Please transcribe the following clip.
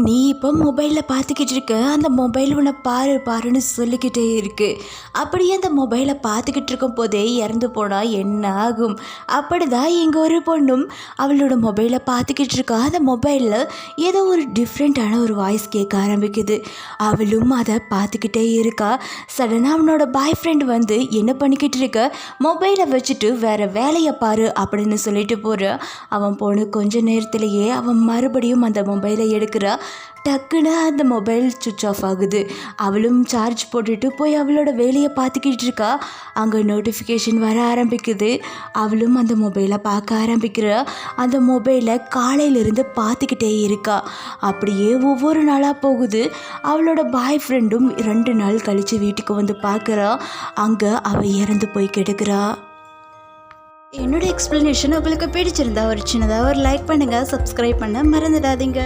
நீ இப்போ மொபைலில் பார்த்துக்கிட்டு இருக்க, அந்த மொபைல் உன்னை பாரு பாருன்னு சொல்லிக்கிட்டே இருக்கு. அப்படியே அந்த மொபைலை பார்த்துக்கிட்டு இருக்கும் போதே இறந்து போனால் என்ன ஆகும்? அப்படி தான் இங்கே ஒரு பொண்ணும் அவளோட மொபைலை பார்த்துக்கிட்டு இருக்கா. அந்த மொபைலில் ஏதோ ஒரு டிஃப்ரெண்ட்டான ஒரு வாய்ஸ் கேட்க ஆரம்பிக்குது. அவளும் அதை பார்த்துக்கிட்டே இருக்கா. சடனாக அவனோட பாய் ஃப்ரெண்ட் வந்து, என்ன பண்ணிக்கிட்டு இருக்க, மொபைலை வச்சுட்டு வேறு வேலையை பாரு அப்படின்னு சொல்லிட்டு போகிற. அவன் போன கொஞ்ச நேரத்திலேயே அவன் மறுபடியும் அந்த மொபைலை எடுக்கிறா. டக்குன்னு அந்த மொபைல் சுவிட்ச் ஆஃப் ஆகுது. அவளும் சார்ஜ் போட்டுட்டு போய் அவளோட வேலையை பார்த்துக்கிட்டு இருக்கா. அங்கே நோட்டிஃபிகேஷன் வர ஆரம்பிக்குது. அவளும் அந்த மொபைலை பார்க்க ஆரம்பிக்கிறா. அந்த மொபைலை காலையிலிருந்து பார்த்துக்கிட்டே இருக்கா. அப்படியே ஒவ்வொரு நாளாக போகுது. அவளோட பாய் ஃப்ரெண்டும் 2 நாள் கழித்து வீட்டுக்கு வந்து பார்க்குறா. அங்கே அவள் இறந்து போய் கிடக்கிறா. என்னோட எக்ஸ்ப்ளனேஷன் உங்களுக்கு பிடிச்சிருந்தா ஒரு சின்னதாக ஒரு லைக் பண்ணுங்கள், சப்ஸ்கிரைப் பண்ண மறந்துடாதீங்க.